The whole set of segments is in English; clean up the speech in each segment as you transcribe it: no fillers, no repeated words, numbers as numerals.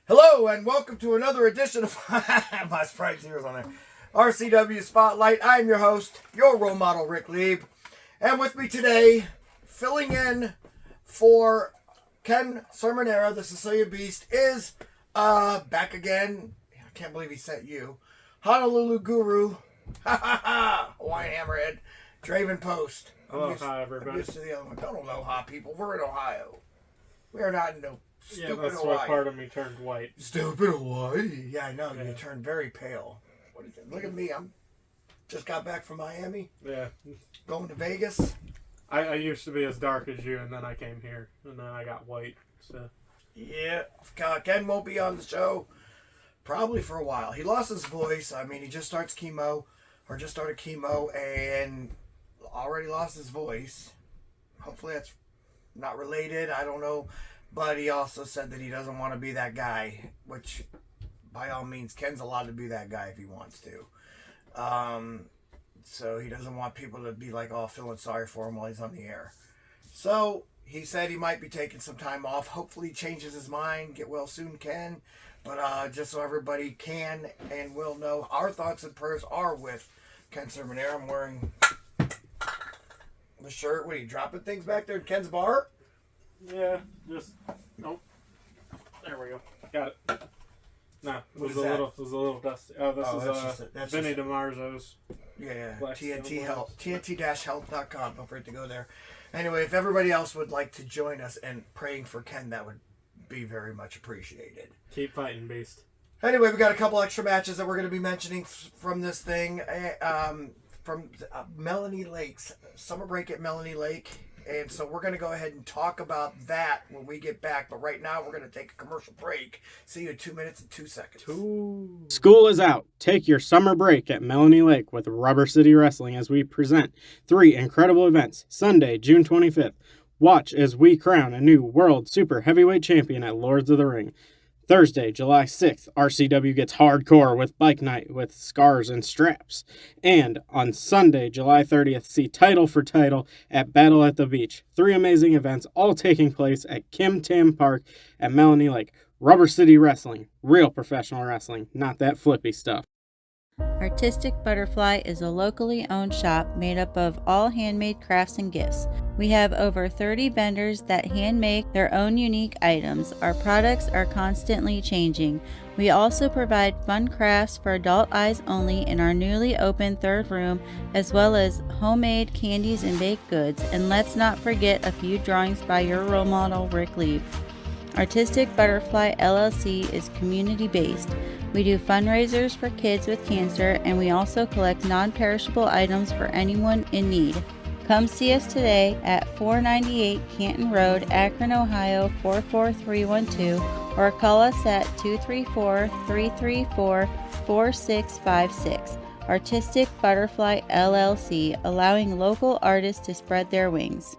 Hello and welcome to another edition of my Sprite's ears on there. RCW Spotlight. I'm your host, your role model, Rick Lieb. And with me today, filling in for Ken Sermonera, the Sicilian Beast, is back again. I can't believe he sent you. Honolulu Guru, Hawaiian Hammerhead, Draven Post. Aloha, everybody. I'm used to the other one. Don't aloha, people. We're in Ohio. We are not in no stupid that's Hawaii. why part of me turned white. Stupid Hawaii. Yeah, I know. Yeah. You turned very pale. What is it? Look at me. I'm just got back from Miami. Yeah. Going to Vegas. I used to be as dark as you, and then I came here, and then I got white. So. Yeah. Ken won't be on the show probably for a while. He lost his voice. I mean, he just started chemo, and already lost his voice. Hopefully that's not related. I don't know. But he also said that he doesn't want to be that guy, which, by all means, Ken's allowed to be that guy if he wants to. So he doesn't want people to be like, oh, feeling sorry for him while he's on the air. So he said he might be taking some time off. Hopefully he changes his mind. Get well soon, Ken. But just so everybody can and will know, our thoughts and prayers are with Ken Sermonera. I'm wearing the shirt. What are you dropping things back there in Ken's bar? Yeah, nope. There we go. Got it. No, it was a little dusty. Oh, this is Vinny DiMarzo's. Yeah. TNT-health.com. Don't forget to go there. Anyway, if everybody else would like to join us in praying for Ken, that would be very much appreciated. Keep fighting, Beast. Anyway, we got a couple extra matches that we're going to be mentioning from this thing. From Melanie Lake's summer break at Melanie Lake. And so we're going to go ahead and talk about that when we get back. But right now, we're going to take a commercial break. See you in 2 minutes and 2 seconds. School is out. Take your summer break at Melanie Lake with Rubber City Wrestling as we present 3 incredible events. Sunday, June 25th. Watch as we crown a new World Super Heavyweight Champion at Lords of the Ring. Thursday, July 6th, RCW gets hardcore with Bike Night with Scars and Straps. And on Sunday, July 30th, see Title for Title at Battle at the Beach. 3 amazing events, all taking place at Kim Tam Park at Melanie Lake. Rubber City Wrestling, real professional wrestling, not that flippy stuff. Artistic Butterfly is a locally owned shop made up of all handmade crafts and gifts. We have over 30 vendors that hand make their own unique items. Our products are constantly changing. We also provide fun crafts for adult eyes only in our newly opened 3rd room, as well as homemade candies and baked goods. And let's not forget a few drawings by your role model, Rick Lieb. Artistic Butterfly LLC is community-based. We do fundraisers for kids with cancer, and we also collect non-perishable items for anyone in need. Come see us today at 498 Canton Road, Akron, Ohio 44312, or call us at 234-334-4656. Artistic Butterfly LLC, allowing local artists to spread their wings.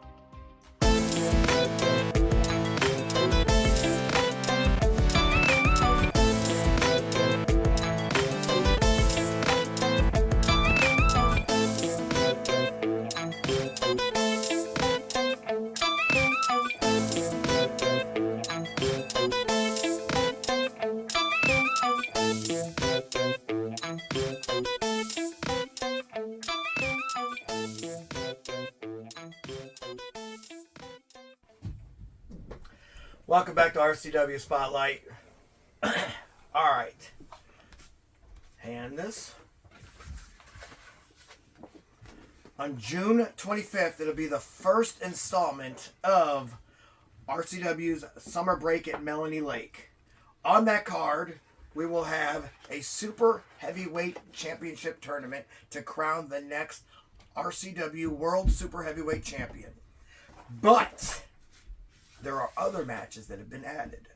Welcome back to RCW Spotlight. All right. Hand this. On June 25th, it'll be the first installment of RCW's Summer Break at Melanie Lake. On that card, we will have a super heavyweight championship tournament to crown the next RCW World Super Heavyweight Champion. But there are other matches that have been added.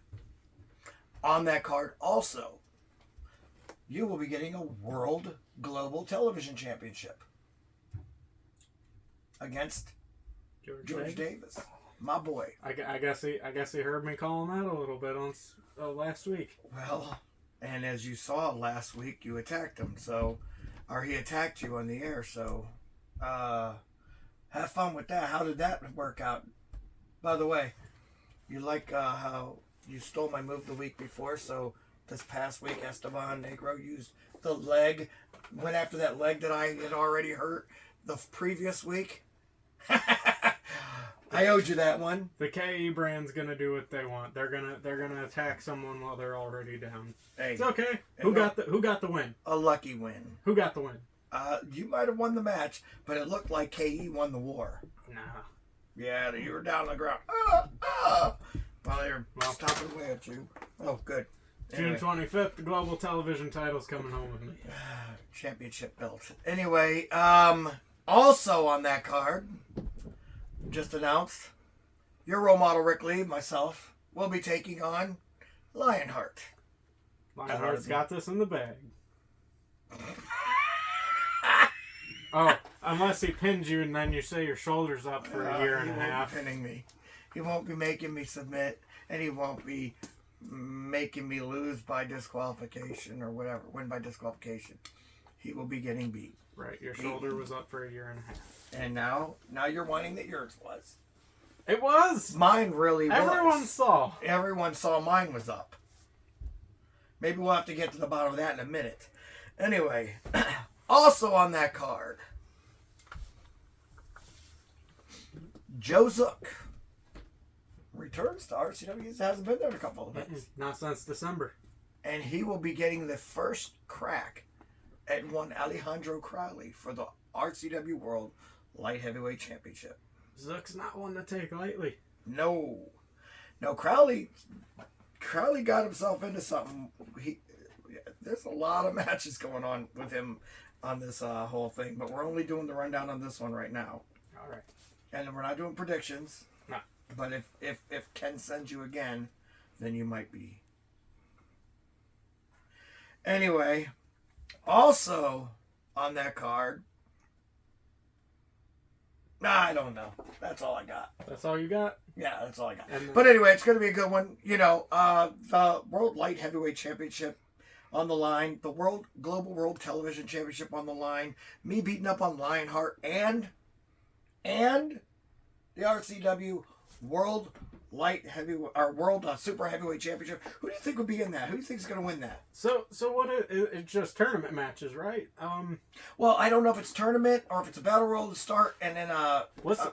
On that card also, you will be getting a World Global Television Championship against George Davis, my boy. I guess he heard me calling that a little bit on last week. Well, and as you saw last week, you attacked him, or he attacked you on the air. So, have fun with that. How did that work out? By the way, you like how you stole my move the week before? So this past week, Esteban Negro used the leg, went after that leg that I had already hurt the previous week. I owed you that one. The KE brand's gonna do what they want. They're gonna attack someone while they're already down. Hey, it's okay. Who got the win? A lucky win. Who got the win? You might have won the match, but it looked like KE won the war. Nah. Yeah, you were down on the ground. While they were stomping away at you. Oh, good. Anyway. June 25th, the global television title's coming home with me. Championship belt. Anyway, also on that card, just announced, your role model Rick Lee, myself, will be taking on Lionheart. Lionheart's got this in the bag. Oh, unless he pins you and then you say your shoulder's up for a year and a half. He won't be pinning me. He won't be making me submit, and he won't be making me lose by disqualification or whatever, win by disqualification. He will be getting beat. Right, your shoulder was up for a year and a half. And now you're whining that yours was. It was! Mine really was. Everyone saw mine was up. Maybe we'll have to get to the bottom of that in a minute. Anyway, also on that card, Joe Zook returns to RCW. He hasn't been there in a couple of events. Not since December. And he will be getting the first crack at one Alejandro Crowley for the RCW World Light Heavyweight Championship. Zook's not one to take lightly. No, Crowley got himself into something. There's a lot of matches going on with him on this whole thing, but we're only doing the rundown on this one right now. All right. And we're not doing predictions. No. But if Ken sends you again, then you might be. Anyway, also on that card, I don't know. That's all I got. That's all you got? Yeah, that's all I got. But anyway, it's going to be a good one. You know, the World Light Heavyweight Championship on the line, the Global World Television Championship on the line, me beating up on Lionheart, and the RCW World Light Heavyweight or World Super Heavyweight Championship. Who do you think would be in that? Who do you think is going to win that? So what? It's just tournament matches, right? Well, I don't know if it's tournament or if it's a battle royal to start and then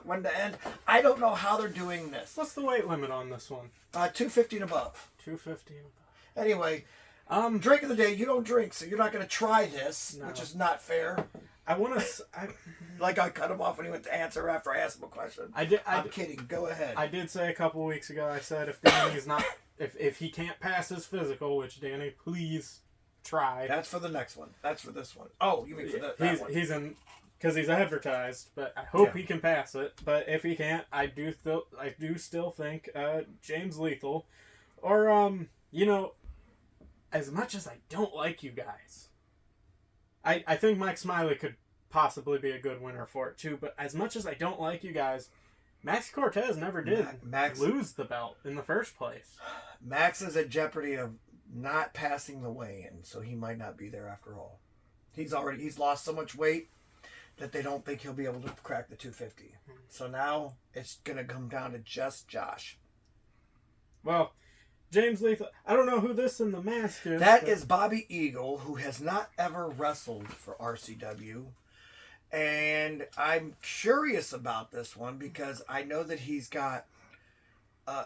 when to end. I don't know how they're doing this. What's the weight limit on this one? 250 and above. 250 and above. Anyway, drink of the day. You don't drink, so you're not going to try this, which is not fair. I want to. Like I cut him off when he went to answer after I asked him a question. I'm kidding. Go ahead. I did say a couple weeks ago. I said if Danny's not, if he can't pass his physical, which Danny, please try. That's for the next one. That's for this one. Oh, you mean for that one? He's in because he's advertised, but I hope he can pass it. But if he can't, I do still think James Lethal, or as much as I don't like you guys. I think Mike Smiley could possibly be a good winner for it too, but as much as I don't like you guys, Max Cortez never did lose the belt in the first place. Max is at jeopardy of not passing the weigh-in, so he might not be there after all. He's lost so much weight that they don't think he'll be able to crack the 250. So now it's going to come down to just Josh. Well, James Lethal, I don't know who this in the mask is. That is Bobby Eagle, who has not ever wrestled for RCW. And I'm curious about this one because I know that he's got,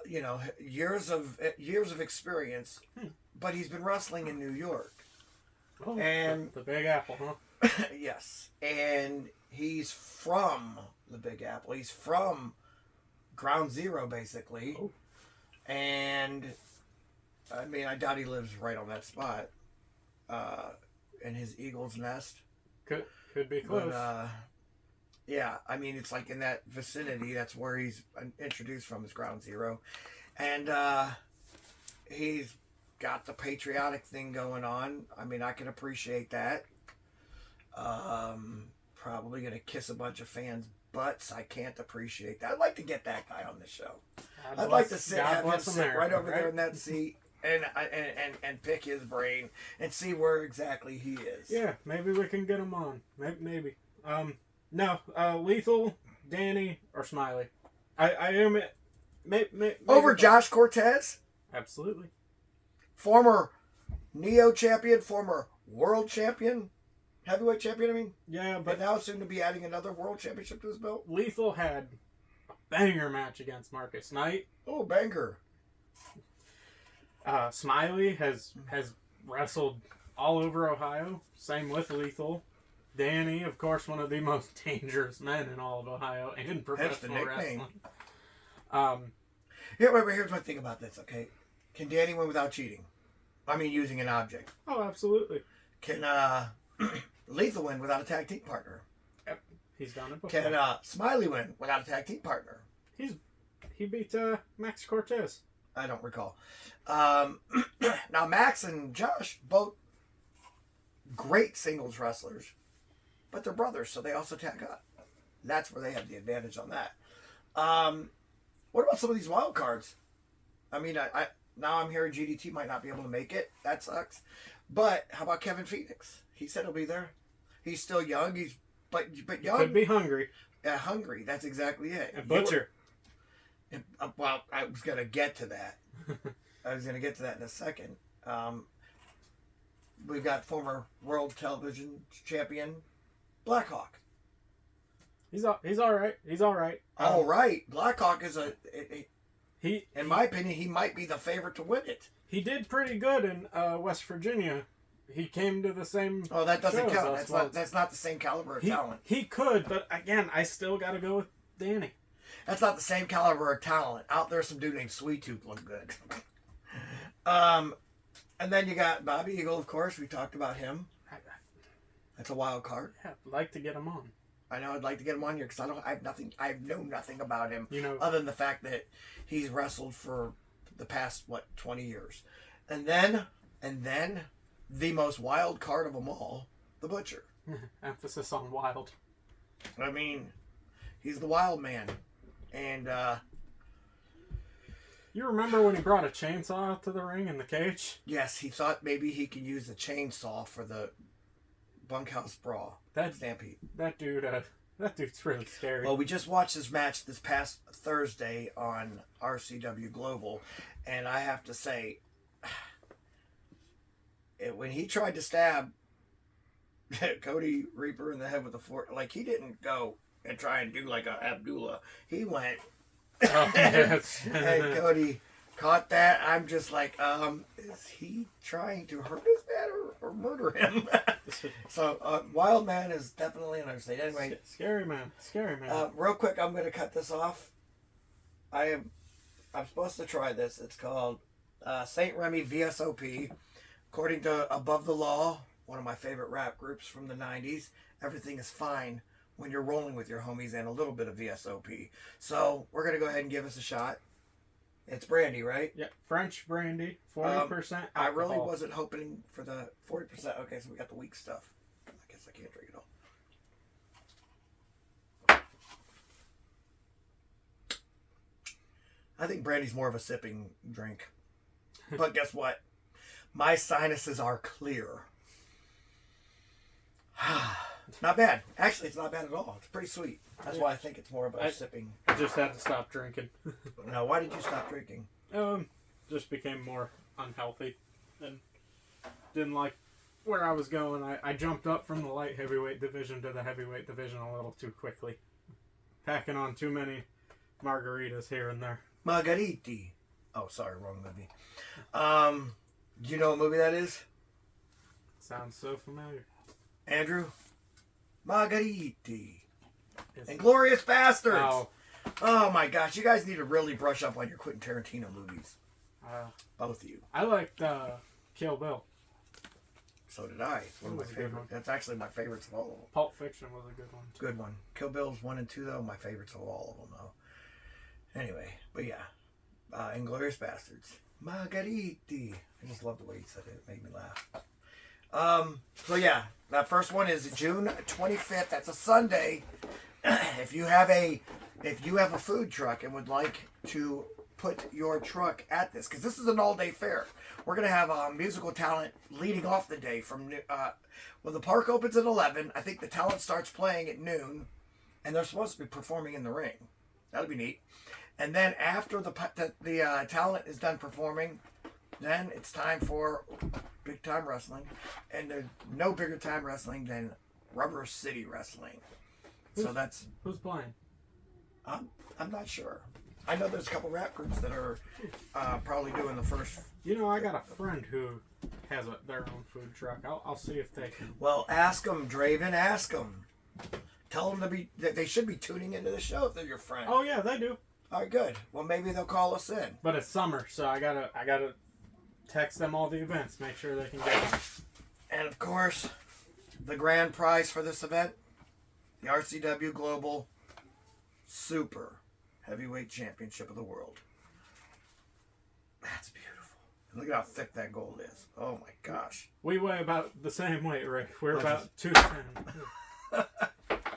years of experience, but he's been wrestling in New York. Oh, and the Big Apple, huh? Yes, and he's from the Big Apple. He's from Ground Zero, basically. Oh. And I mean, I doubt he lives right on that spot. In his Eagle's Nest. Could be close. But, yeah, I mean, it's like in that vicinity. That's where he's introduced from, his ground zero. And he's got the patriotic thing going on. I mean, I can appreciate that. Probably going to kiss a bunch of fans' butts. I can't appreciate that. I'd like to get that guy on the show. I'd like to have him sit right over there in that seat. And pick his brain and see where exactly he is. Yeah, maybe we can get him on. Maybe. No, Lethal, Danny, or Smiley. I am it. Over Josh Cortez? Absolutely. Former Neo champion, former world champion, heavyweight champion, I mean. Yeah, but now soon to be adding another world championship to his belt. Lethal had a banger match against Marcus Knight. Oh, banger. Smiley has wrestled all over Ohio. Same with Lethal. Danny, of course, one of the most dangerous men in all of Ohio and professional wrestling. Here's my thing about this, okay? Can Danny win without cheating? I mean, using an object. Oh, absolutely. Can Lethal win without a tag team partner? Yep. He's done it before. Can Smiley win without a tag team partner? He beat Max Cortez. I don't recall. Now, Max and Josh, both great singles wrestlers, but they're brothers, so they also tag up. That's where they have the advantage on that. What about some of these wild cards? I mean, I now I'm hearing GDT might not be able to make it. That sucks. But how about Kevin Phoenix? He said he'll be there. He's still young. But young. Could be hungry. Yeah, hungry. That's exactly it. And Butcher. Well, I was gonna get to that. I was going to get to that in a second. We've got former world television champion Blackhawk. He's all right. He's all right. All right. Blackhawk is in my opinion, he might be the favorite to win it. He did pretty good in West Virginia. He came to the same. Oh, that doesn't count. That's not the same caliber of talent. He could, but again, I still got to go with Danny. That's not the same caliber of talent. Out there, some dude named Sweet Tooth looked good. And then you got Bobby Eagle, of course. We talked about him. That's a wild card. Yeah, I'd like to get him on. I know I'd like to get him on here because I know nothing about him. Other than the fact that he's wrestled for the past 20 years, and then the most wild card of them all, the Butcher. Emphasis on wild. I mean, he's the wild man, and you remember when he brought a chainsaw out to the ring in the cage? Yes, he thought maybe he could use the chainsaw for the bunkhouse brawl. Stampede. That dude's really scary. Well, we just watched this match this past Thursday on RCW Global, and I have to say, when he tried to stab Cody Reaper in the head with the fork, like, he didn't go and try and do like a Abdullah. He went. Oh, yes. And Cody caught that. I'm just like, is he trying to hurt his man or murder him? So, Wild Man is definitely an understatement. Anyway, scary man. Real quick, I'm going to cut this off. I'm supposed to try this. It's called Saint Remy VSOP. According to Above the Law, one of my favorite rap groups from the 90s, everything is fine when you're rolling with your homies and a little bit of VSOP. So we're going to go ahead and give us a shot. It's brandy, right? Yeah, French brandy, 40% alcohol. I really wasn't hoping for the 40%. Okay, so we got the weak stuff. I guess I can't drink it all. I think brandy's more of a sipping drink. But guess what? My sinuses are clear. Not bad. Actually, it's not bad at all. It's pretty sweet. That's why I think it's more of a sipping. I just had to stop drinking. Now, why did you stop drinking? Just became more unhealthy and didn't like where I was going. I jumped up from the light heavyweight division to the heavyweight division a little too quickly. Packing on too many margaritas here and there. Margariti. Oh, sorry, wrong movie. Do you know what movie that is? Sounds so familiar. Andrew? Margariti. Inglourious Bastards. Oh my gosh, you guys need to really brush up on your Quentin Tarantino movies. Both of you. I liked Kill Bill. So did I. It's one of my favorite. That's actually my favorites of all of them. Pulp Fiction was a good one. Too. Good one. Kill Bill's 1 and 2 though. My favorites of all of them though. Anyway, but yeah, Inglourious Bastards. Margariti. I just love the way he said it. It made me laugh. So yeah, that first one is June 25th. That's a Sunday. If you have a food truck and would like to put your truck at this, because this is an all-day fair. We're going to have musical talent leading off the day from well, the park opens at 11. I think the talent starts playing at noon, and they're supposed to be performing in the ring. That'll be neat. And then after the talent is done performing, then it's time for big time wrestling, and there's no bigger time wrestling than Rubber City Wrestling. Who's playing? I'm not sure. I know there's a couple rap groups that are probably doing the first. You know, I got a friend who has their own food truck. I'll see if they can. Well, ask them, Draven. Ask them. Tell them that they should be tuning into the show if they're your friend. Oh yeah, they do. All right, good. Well, maybe they'll call us in. But it's summer, so I gotta text them all the events, make sure they can get them. And of course, the grand prize for this event, the RCW Global Super Heavyweight Championship of the World. That's beautiful. And look at how thick that gold is. Oh my gosh. We weigh about the same weight, Rick. We're about 210.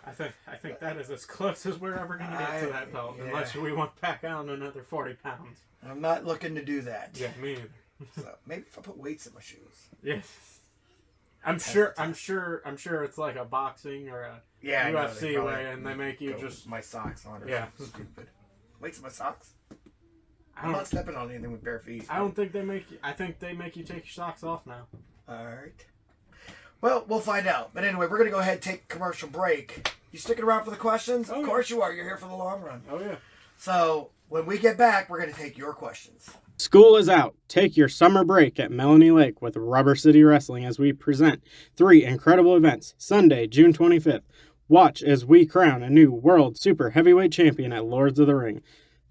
I think that is as close as we're ever going to get to that belt, unless we want to pack on another 40 pounds. I'm not looking to do that. Yeah, me either. So maybe if I put weights in my shoes. Yes. I'm sure it's like a boxing or a UFC way, and they make you just my socks on. Stupid. Weights in my socks. I'm not stepping on anything with bare feet. I don't think they make you. I think they make you take your socks off now. All right. Well, we'll find out. But anyway, we're gonna go ahead and take a commercial break. You sticking around for the questions? Oh, of course you are. You're here for the long run. Oh yeah. So when we get back, we're gonna take your questions. School is out. Take your summer break at Melanie Lake with Rubber City Wrestling as we present 3 incredible events. Sunday, June 25th. Watch as we crown a new World Super Heavyweight Champion at Lords of the Ring.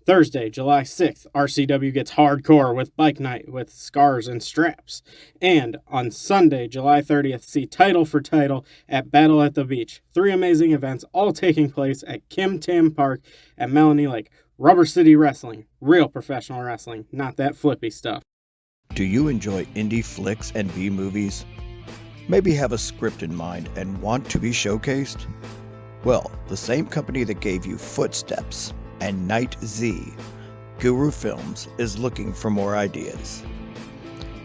Thursday, July 6th, RCW gets hardcore with Bike Night with scars and straps. And on Sunday, July 30th, see Title for Title at Battle at the Beach. 3 amazing events, all taking place at Kim Tam Park at Melanie Lake. Rubber City Wrestling, real professional wrestling, not that flippy stuff. Do you enjoy indie flicks and B-movies? Maybe have a script in mind and want to be showcased? Well, the same company that gave you Footsteps and Night Z, Guru Films, is looking for more ideas.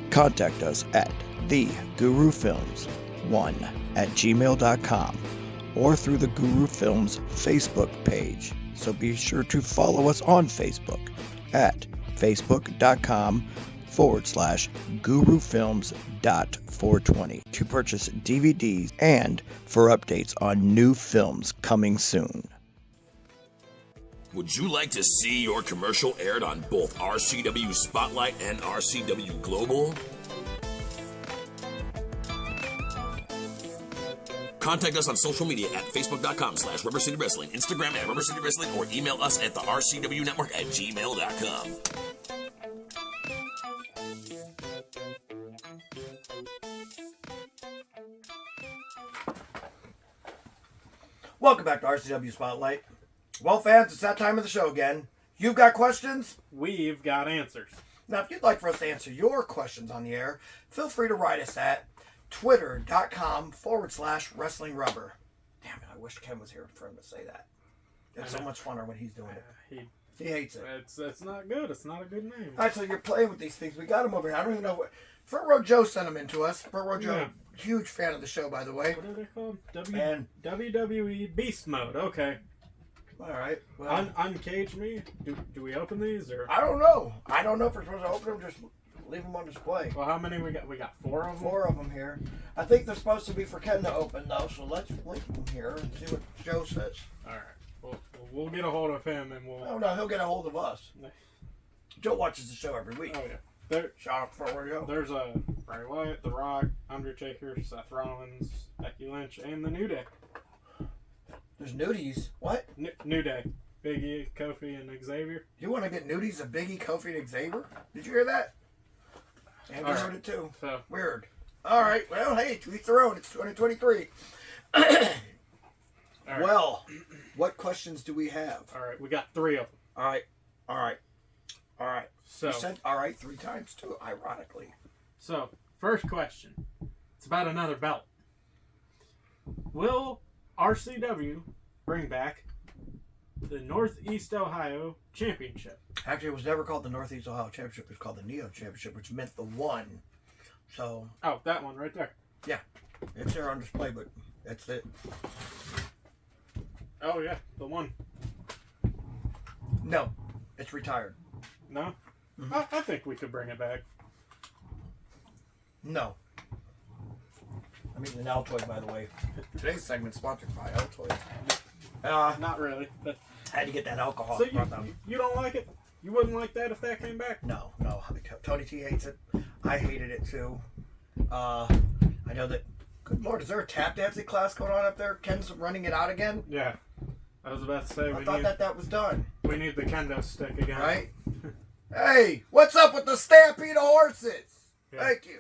Contact us at thegurufilms1@gmail.com or through the Guru Films Facebook page. So be sure to follow us on Facebook at facebook.com/gurufilms.420 to purchase DVDs and for updates on new films coming soon. Would you like to see your commercial aired on both RCW Spotlight and RCW Global? Contact us on social media at facebook.com/Rubber City Wrestling, Instagram at Rubber City Wrestling, or email us at the RCW Network at gmail.com. Welcome back to RCW Spotlight. Well, fans, it's that time of the show again. You've got questions? We've got answers. Now, if you'd like for us to answer your questions on the air, feel free to write us at twitter.com/wrestling rubber. Damn it, I wish Ken was here for him to say that. It's so much funner when he's doing it. He hates it. It's not good. It's not a good name. All right, so you're playing with these things. We got them over here. I don't even know what. Front Row Joe sent them in to us. Front Row Joe, huge fan of the show, by the way. What are they called? WWE Beast Mode. Okay. All right. Well, uncage me. Do we open these or? I don't know. I don't know if we're supposed to open them. Just leave them on display. Well, how many we got? We got 4 of them. 4 of them here. I think they're supposed to be for Ken to open though. So let's link them here and see what Joe says. All right. We'll get a hold of him and we'll. Oh no, he'll get a hold of us. Joe watches the show every week. Oh yeah. Shout out for Joe. There's Bray Wyatt, The Rock, Undertaker, Seth Rollins, Becky Lynch, and the New Day. There's nudies. What? New Day. Biggie, Kofi, and Xavier. You want to get nudies of Biggie, Kofi, and Xavier? Did you hear that? Andrew heard it too. So, Weird. All right. Well, hey, to each their own. It's 2023. all right. Well, what questions do we have? All right, we got 3 of them. All right. So, You said all right 3 times too, ironically. So, first question. It's about another belt. Will RCW bring back the Northeast Ohio Championship? Actually, it was never called the Northeast Ohio Championship. It was called the Neo Championship, which meant the one. So, Oh, that one right there. it's there on display, but that's it. Oh, yeah, the one. No, it's retired. No? Mhm. I think we could bring it back. No. I'm eating an Altoid, by the way. Today's segment sponsored by Altoid. Not really, but... I had to get that alcohol. So brought down. you don't like it? You wouldn't like that if that came back? No. Tony T hates it. I hated it too. I know that. Good Lord, is there a tap dancing class going on up there? Ken's running it out again. Yeah. I was about to say I thought that was done. we need the kendo stick again. Right? Hey, what's up with the stampede of horses? Yeah. Thank you.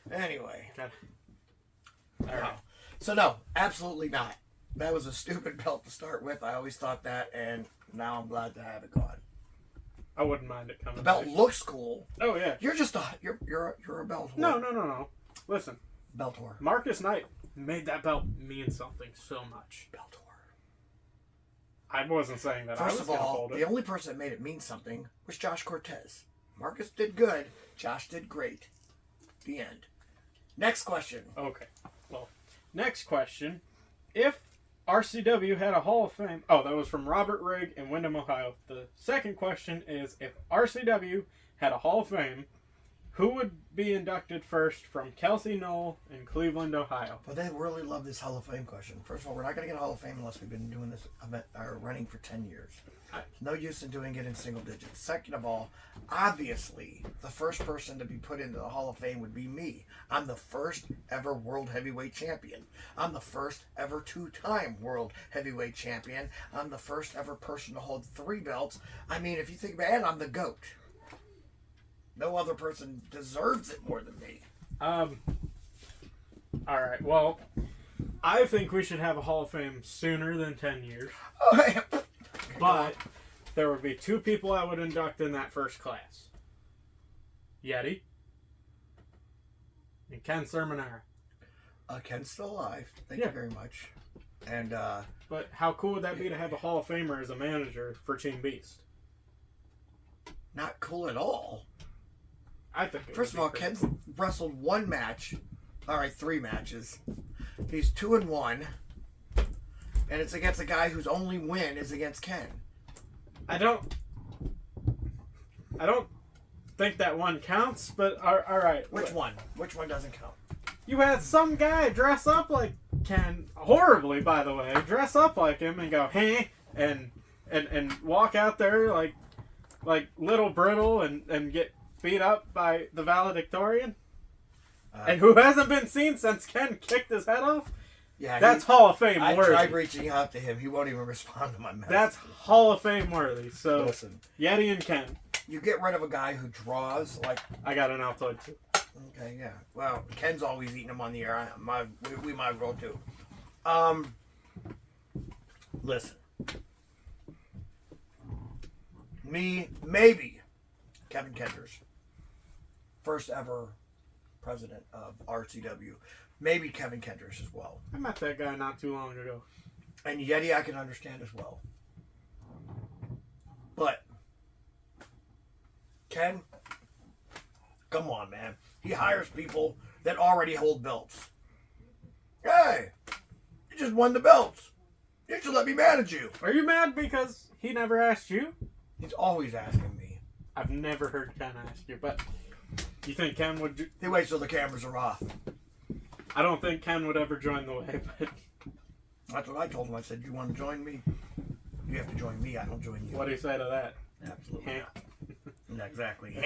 Anyway. Okay. All No. right. So no, absolutely not. That was a stupid belt to start with. I always thought that, and now I'm glad to have it gone. I wouldn't mind it coming The belt back. looks cool. Oh, yeah. You're just you're a belt whore. No. Listen, Belt whore. Marcus Knight made that belt mean something so much. Belt whore. I wasn't saying that I First was of going to all, hold it. the only person that made it mean something was Josh Cortez. Marcus did good. Josh did great. The end. Next question. Okay. Well, next question. If RCW had a Hall of Fame... Oh, that was from Robert Rigg in Windham, Ohio. The second question is, if RCW had a Hall of Fame, who would be inducted first from Kelsey Knoll in Cleveland, Ohio? But they really love this Hall of Fame question. First of all, we're not going to get a Hall of Fame unless we've been doing this event or running for 10 years. No use in doing it in single digits. Second of all, obviously, the first person to be put into the Hall of Fame would be me. I'm the first ever World Heavyweight Champion. I'm the first ever 2-time World Heavyweight Champion. I'm the first ever person to hold 3 belts. I mean, if you think about it, and I'm the GOAT. No other person deserves it more than me. Alright, well, I think we should have a Hall of Fame sooner than 10 years. But there would be 2 people I would induct in that first class. Yeti and Ken Sermonara. Ken's still alive. Thank Yeah. you very much. And But how cool would that be to have a Hall of Famer as a manager for Team Beast? not cool at all. I think it First of would all, be pretty Ken's cool. wrestled 1 match. All right, 3 matches. He's 2-1, and it's against a guy whose only win is against Ken. I don't think that one counts, but alright. Which one? Which one doesn't count? You had some guy dress up like Ken, horribly by the way, dress up like him and go, hey, and walk out there like Little Brittle and get beat up by the valedictorian? And who hasn't been seen since Ken kicked his head off? Yeah, That's Hall of Fame I worthy. tried reaching out to him. He won't even respond to my message. That's Hall of Fame worthy. So, Listen, Yeti and Ken. you get rid of a guy who draws like. I got an Altoid too. Okay, yeah. Well, Ken's always eating them on the air. We might as well too. Listen. Me, maybe Kevin Kenders, first ever president of RCW. Maybe Kevin Kenders as well. I met that guy not too long ago. And Yeti I can understand as well. But Ken, come on, man. He hires people that already hold belts. Hey, you just won the belts. You should let me manage you. Are you mad because he never asked you? He's always asking me. I've never heard Ken ask you, but you think Ken would... He waits till the cameras are off. I don't think Ken would ever join the way, but... That's what I told him. I said, you want to join me? You have to join me. I don't join you. What do you say to that? Absolutely Heh. not. Exactly.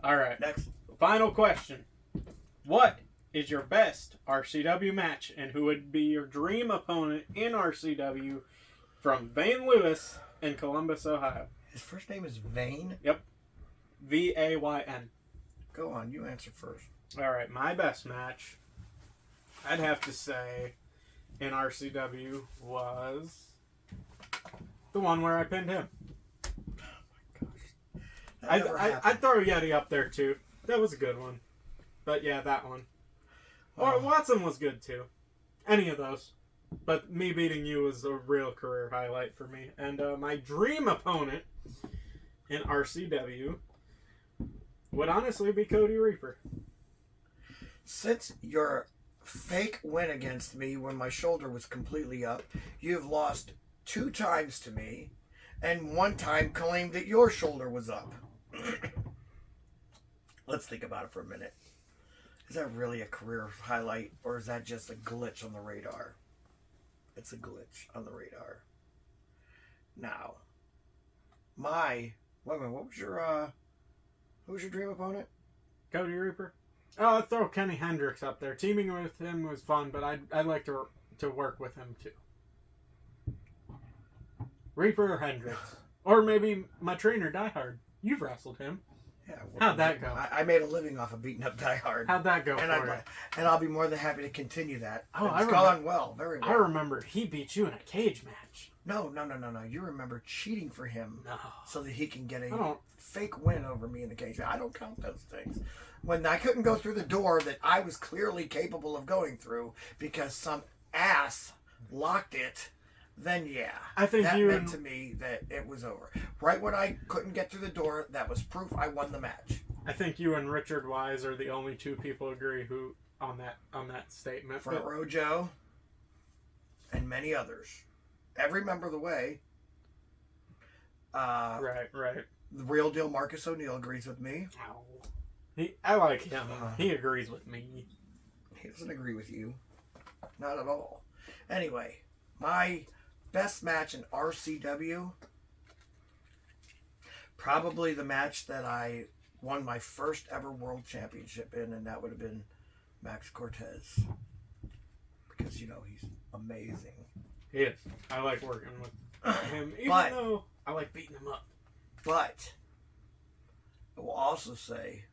All right. Next. Final question. What is your best RCW match, and who would be your dream opponent in RCW from Vane Lewis in Columbus, Ohio. His first name is Vane? Yep. Vayn. Go on, you answer first. All right, my best match, I'd have to say, in RCW was the one where I pinned him. I'd throw Yeti up there too. That was a good one. But yeah, that one. Or Watson was good too. Any of those. But me beating you was a real career highlight for me. And my dream opponent in RCW would honestly be Cody Reaper. Since your fake win against me when my shoulder was completely up, you've lost 2 times to me, and 1 time claimed that your shoulder was up. Let's think about it for a minute. Is that really a career highlight, or is that just a glitch on the radar? It's a glitch on the radar. Now, wait a minute, who was your dream opponent? Cody Reaper? Oh, I'd throw Kenny Hendricks up there. Teaming with him was fun, but I'd like to work with him too. Reaper or Hendricks. Or maybe my trainer, Die Hard. You've wrestled him. Yeah. How'd that go? I made a living off of beating up Die Hard. How'd that go and I'll be more than happy to continue that. Oh, it's gone well, very well. I remember he beat you in a cage match. No. You remember cheating for him so that he can get a fake win over me in the cage. I don't count those things. When I couldn't go through the door that I was clearly capable of going through because some ass locked it, then yeah. I think that meant to me that it was over. Right when I couldn't get through the door, that was proof I won the match. I think you and Richard Wise are the only 2 people agree who on that statement. Front Row Joe and many others. Every member of the way. Right. The real deal Marcus O'Neill agrees with me. I like him. He agrees with me. He doesn't agree with you. Not at all. Anyway, my best match in RCW, probably the match that I won my first ever world championship in, and that would have been Max Cortez. Because, he's amazing. He is. I like working with him, even though I like beating him up. But I will also say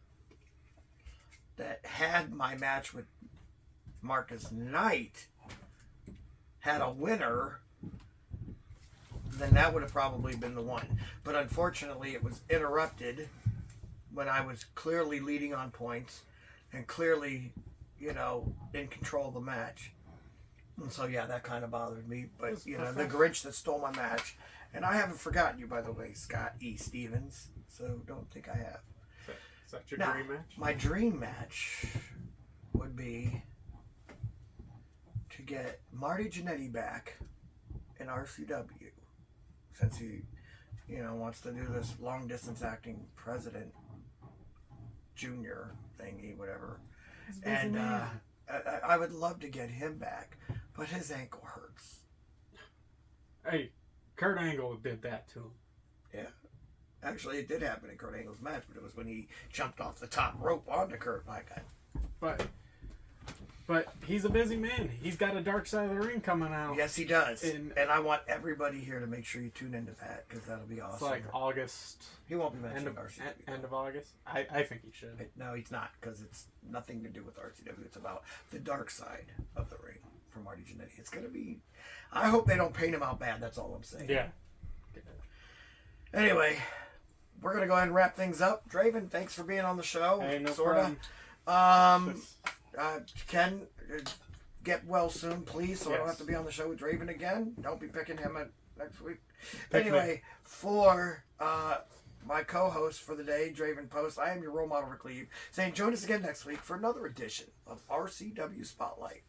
that had my match with Marcus Knight had a winner, then that would have probably been the one. But unfortunately, it was interrupted when I was clearly leading on points and clearly, in control of the match. And so, yeah, that kind of bothered me. But, the Grinch that stole my match. And I haven't forgotten you, by the way, Scott E. Stevens. So don't think I have. Is that your dream match? My dream match would be to get Marty Jannetty back in RCW. Since he, wants to do this long-distance acting president junior thingy, whatever. And I would love to get him back, but his ankle hurts. Hey, Kurt Angle did that to him. Yeah. Actually, it did happen in Kurt Angle's match, but it was when he jumped off the top rope onto Kurt, my guy. But he's a busy man. He's got a Dark Side of the Ring coming out. Yes, he does. And I want everybody here to make sure you tune into that, because that'll be awesome. It's like August. He won't be mentioning RCW. End of August? I think he should. No, he's not, because it's nothing to do with RCW. It's about the dark side of the ring for Marty Jannetty. It's going to be... I hope they don't paint him out bad. That's all I'm saying. Yeah. Anyway, we're going to go ahead and wrap things up. Draven, thanks for being on the show. Hey, no problem. Ken, get well soon, please, so I don't have to be on the show with Draven again. Don't be picking him at next week. Anyway, for my co-host for the day, Draven Post, I am your role model, Rick Lee, saying join us again next week for another edition of RCW Spotlight.